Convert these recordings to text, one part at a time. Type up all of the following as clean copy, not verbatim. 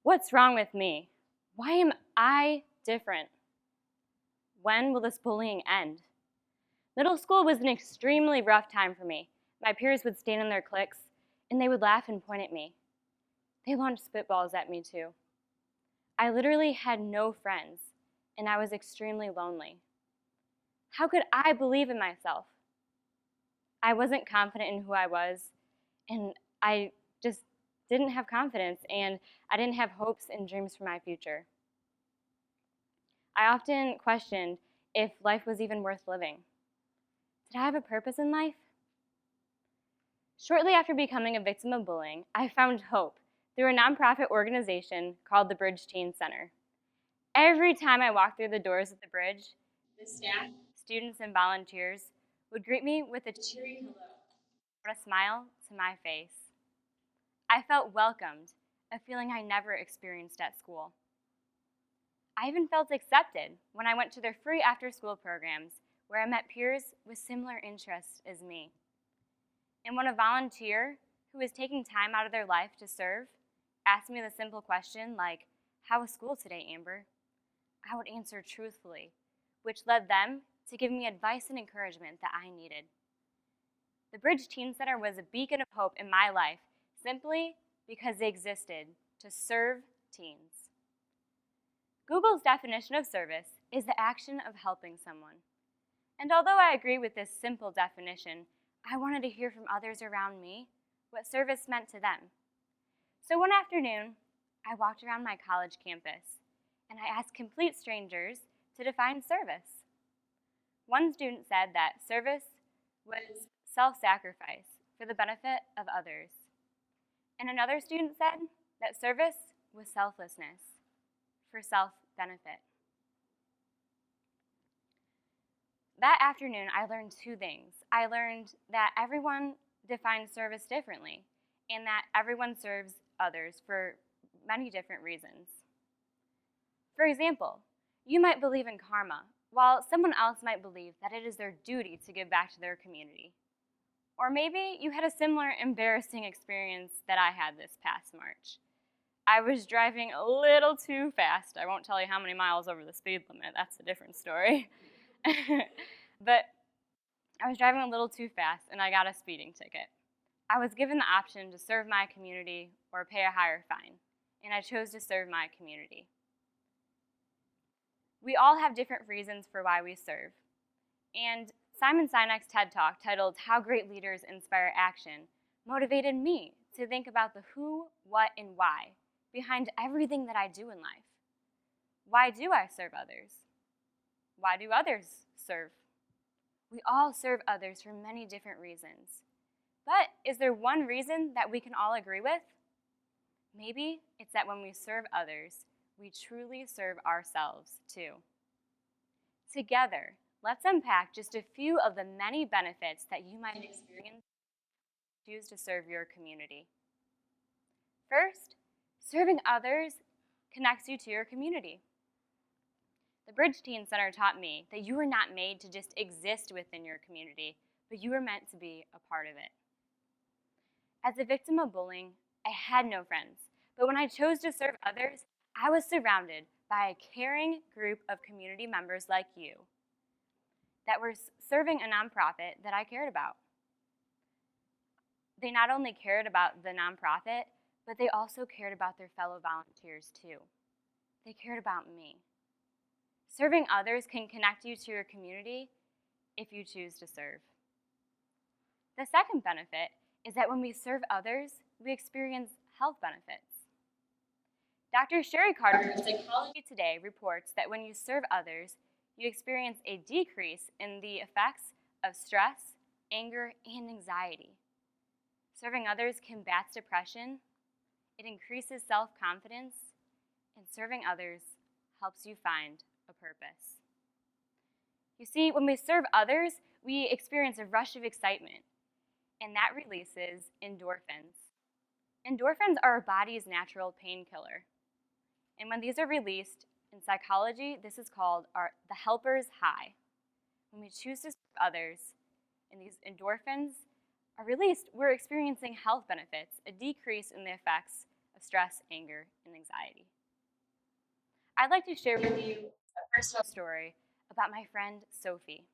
What's wrong with me? Why am I different? When will this bullying end? Middle school was an extremely rough time for me. My peers would stand in their cliques, and they would laugh and point at me. They launched spitballs at me too. I literally had no friends, and I was extremely lonely. How could I believe in myself? I wasn't confident in who I was, and I just didn't have confidence, and I didn't have hopes and dreams for my future. I often questioned if life was even worth living. Did I have a purpose in life? Shortly after becoming a victim of bullying, I found hope through a nonprofit organization called the Bridge Teen Center. Every time I walked through the doors of the Bridge, the staff, students, and volunteers would greet me with a cheery hello, and a smile to my face. I felt welcomed, a feeling I never experienced at school. I even felt accepted when I went to their free after-school programs where I met peers with similar interests as me. And when a volunteer who was taking time out of their life to serve asked me the simple question like, "How was school today, Amber?" I would answer truthfully, which led them to give me advice and encouragement that I needed. The Bridge Teen Center was a beacon of hope in my life simply because they existed to serve teens. Google's definition of service is the action of helping someone. And although I agree with this simple definition, I wanted to hear from others around me what service meant to them. So one afternoon, I walked around my college campus, and I asked complete strangers to define service. One student said that service was self-sacrifice for the benefit of others. And another student said that service was selflessness for self-benefit. That afternoon, I learned two things. I learned that everyone defines service differently, and that everyone serves others for many different reasons. For example, you might believe in karma, while someone else might believe that it is their duty to give back to their community. Or maybe you had a similar embarrassing experience that I had this past March. I was driving a little too fast. I won't tell you how many miles over the speed limit. That's a different story. But I was driving a little too fast, and I got a speeding ticket. I was given the option to serve my community or pay a higher fine, and I chose to serve my community. We all have different reasons for why we serve. And Simon Sinek's TED Talk, titled "How Great Leaders Inspire Action," motivated me to think about the who, what, and why behind everything that I do in life. Why do I serve others? Why do others serve? We all serve others for many different reasons. But is there one reason that we can all agree with? Maybe it's that when we serve others, we truly serve ourselves too. Together, let's unpack just a few of the many benefits that you might experience if you choose to serve your community. First, serving others connects you to your community. The Bridge Teen Center taught me that you are not made to just exist within your community, but you are meant to be a part of it. As a victim of bullying, I had no friends, but when I chose to serve others, I was surrounded by a caring group of community members like you that were serving a nonprofit that I cared about. They not only cared about the nonprofit, but they also cared about their fellow volunteers too. They cared about me. Serving others can connect you to your community if you choose to serve. The second benefit is that when we serve others, we experience health benefits. Dr. Sherry Carter of Psychology Today reports that when you serve others, you experience a decrease in the effects of stress, anger, and anxiety. Serving others combats depression, it increases self-confidence, and serving others helps you find a purpose. You see, when we serve others, we experience a rush of excitement, and that releases endorphins. Endorphins are our body's natural painkiller. And when these are released, in psychology, this is called the helper's high. When we choose to serve others and these endorphins are released, we're experiencing health benefits, a decrease in the effects of stress, anger, and anxiety. I'd like to share with you a personal story about my friend Sophie.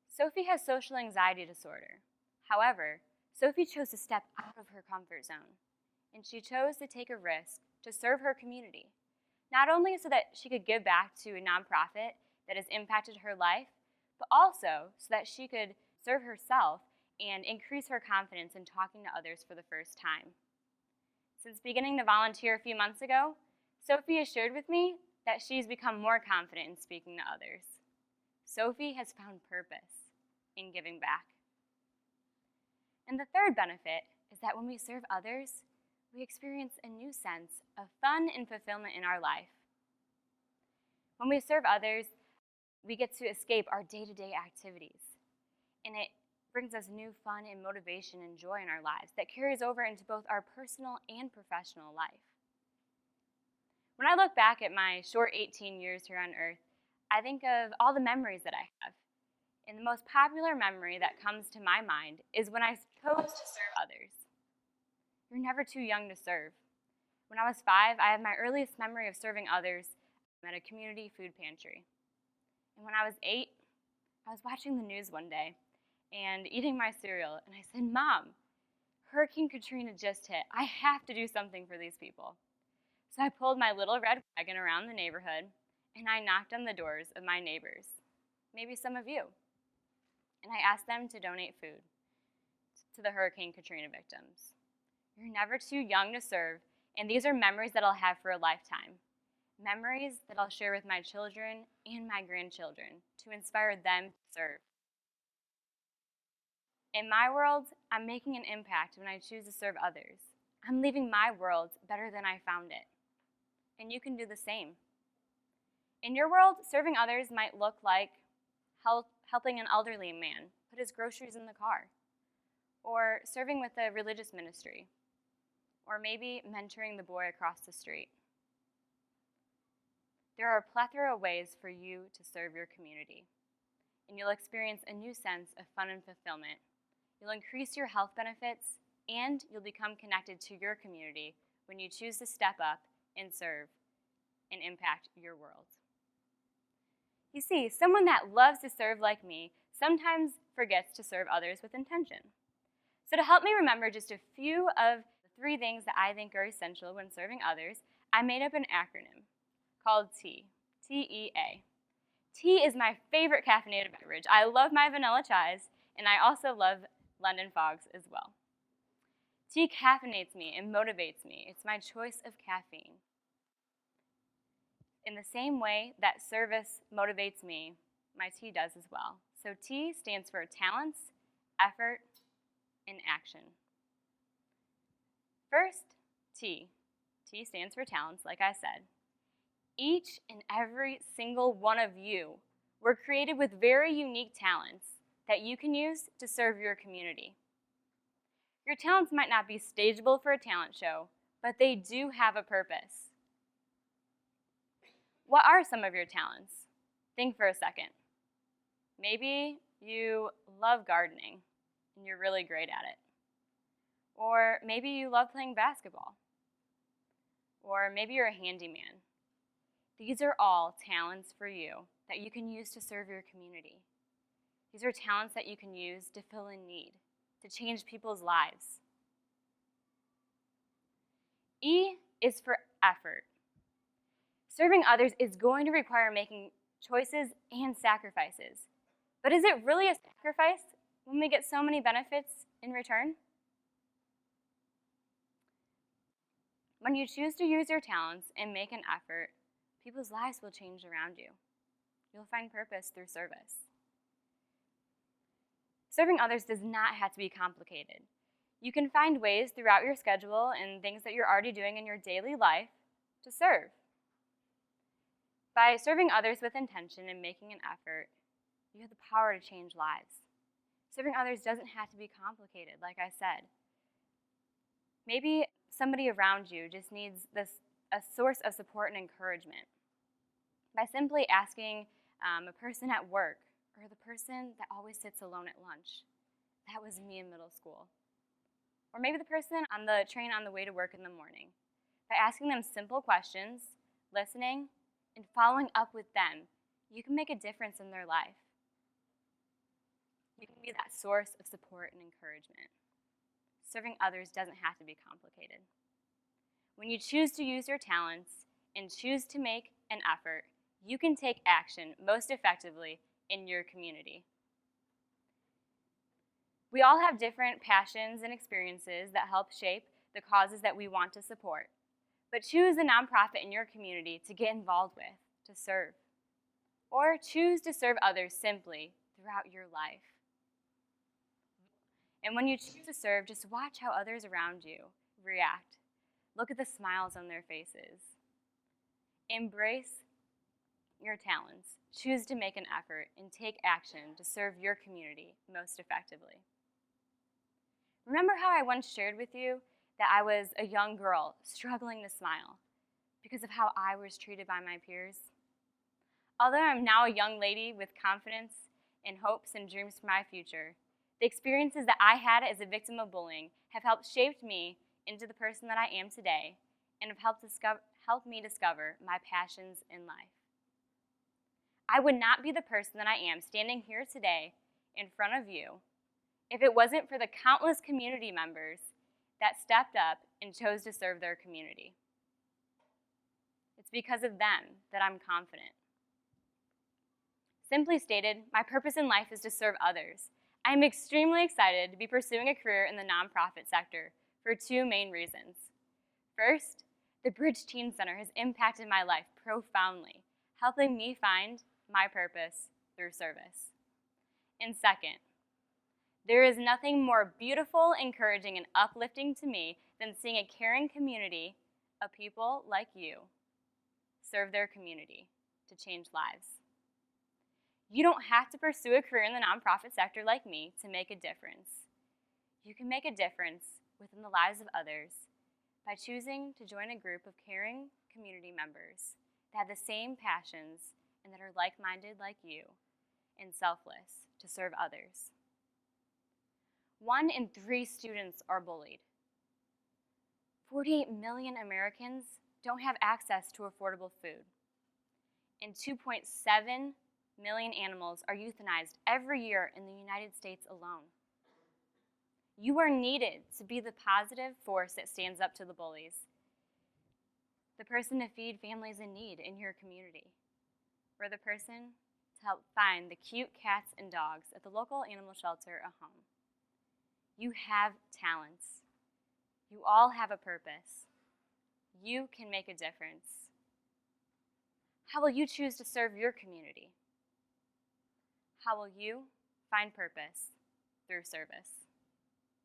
Sophie has social anxiety disorder. However, Sophie chose to step out of her comfort zone, and she chose to take a risk to serve her community, not only so that she could give back to a nonprofit that has impacted her life, but also so that she could serve herself and increase her confidence in talking to others for the first time. Since beginning to volunteer a few months ago, Sophie has shared with me that she's become more confident in speaking to others. Sophie has found purpose in giving back. And the third benefit is that when we serve others, we experience a new sense of fun and fulfillment in our life. When we serve others, we get to escape our day-to-day activities, and it brings us new fun and motivation and joy in our lives that carries over into both our personal and professional life. When I look back at my short 18 years here on earth, I think of all the memories that I have. And the most popular memory that comes to my mind is when I chose to serve others. You're never too young to serve. When I was 5, I have my earliest memory of serving others at a community food pantry. And when I was 8, I was watching the news one day and eating my cereal, and I said, "Mom, Hurricane Katrina just hit. I have to do something for these people." So I pulled my little red wagon around the neighborhood, and I knocked on the doors of my neighbors, maybe some of you, and I asked them to donate food to the Hurricane Katrina victims. You're never too young to serve, and these are memories that I'll have for a lifetime. Memories that I'll share with my children and my grandchildren to inspire them to serve. In my world, I'm making an impact when I choose to serve others. I'm leaving my world better than I found it. And you can do the same. In your world, serving others might look like helping an elderly man put his groceries in the car, or serving with a religious ministry, or maybe mentoring the boy across the street. There are a plethora of ways for you to serve your community, and you'll experience a new sense of fun and fulfillment. You'll increase your health benefits, and you'll become connected to your community when you choose to step up and serve and impact your world. You see, someone that loves to serve like me sometimes forgets to serve others with intention. So to help me remember just a few of the 3 things that I think are essential when serving others, I made up an acronym called T, T-E-A. Tea is my favorite caffeinated beverage. I love my vanilla chais, and I also love London fogs as well. Tea caffeinates me and motivates me. It's my choice of caffeine. In the same way that service motivates me, my T does as well. So T stands for talents, effort, and action. First, T. T stands for talents, like I said. Each and every single one of you were created with very unique talents that you can use to serve your community. Your talents might not be stageable for a talent show, but they do have a purpose. What are some of your talents? Think for a second. Maybe you love gardening and you're really great at it. Or maybe you love playing basketball. Or maybe you're a handyman. These are all talents for you that you can use to serve your community. These are talents that you can use to fill in need, to change people's lives. E is for effort. Serving others is going to require making choices and sacrifices. But is it really a sacrifice when we get so many benefits in return? When you choose to use your talents and make an effort, people's lives will change around you. You'll find purpose through service. Serving others does not have to be complicated. You can find ways throughout your schedule and things that you're already doing in your daily life to serve. By serving others with intention and making an effort, you have the power to change lives. Serving others doesn't have to be complicated, like I said. Maybe somebody around you just needs a source of support and encouragement. By simply asking a person at work or the person that always sits alone at lunch. That was me in middle school. or maybe the person on the train on the way to work in the morning. By asking them simple questions, listening, and following up with them, you can make a difference in their life. You can be that source of support and encouragement. Serving others doesn't have to be complicated. When you choose to use your talents and choose to make an effort, you can take action most effectively in your community. We all have different passions and experiences that help shape the causes that we want to support. But choose a nonprofit in your community to get involved with, to serve. Or choose to serve others simply throughout your life. And when you choose to serve, just watch how others around you react. Look at the smiles on their faces. Embrace your talents. Choose to make an effort and take action to serve your community most effectively. Remember how I once shared with you that I was a young girl struggling to smile because of how I was treated by my peers? Although I'm now a young lady with confidence and hopes and dreams for my future, the experiences that I had as a victim of bullying have helped shape me into the person that I am today and have helped me discover my passions in life. I would not be the person that I am standing here today in front of you if it wasn't for the countless community members that stepped up and chose to serve their community. It's because of them that I'm confident. Simply stated, my purpose in life is to serve others. I am extremely excited to be pursuing a career in the nonprofit sector for two main reasons. First, the Bridge Teen Center has impacted my life profoundly, helping me find my purpose through service. And second, there is nothing more beautiful, encouraging, and uplifting to me than seeing a caring community of people like you serve their community to change lives. You don't have to pursue a career in the nonprofit sector like me to make a difference. You can make a difference within the lives of others by choosing to join a group of caring community members that have the same passions and that are like-minded like you and selfless to serve others. 1 in 3 students are bullied. 48 million Americans don't have access to affordable food. And 2.7 million animals are euthanized every year in the United States alone. You are needed to be the positive force that stands up to the bullies, the person to feed families in need in your community, or the person to help find the cute cats and dogs at the local animal shelter a home. You have talents. You all have a purpose. You can make a difference. How will you choose to serve your community? How will you find purpose through service?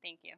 Thank you.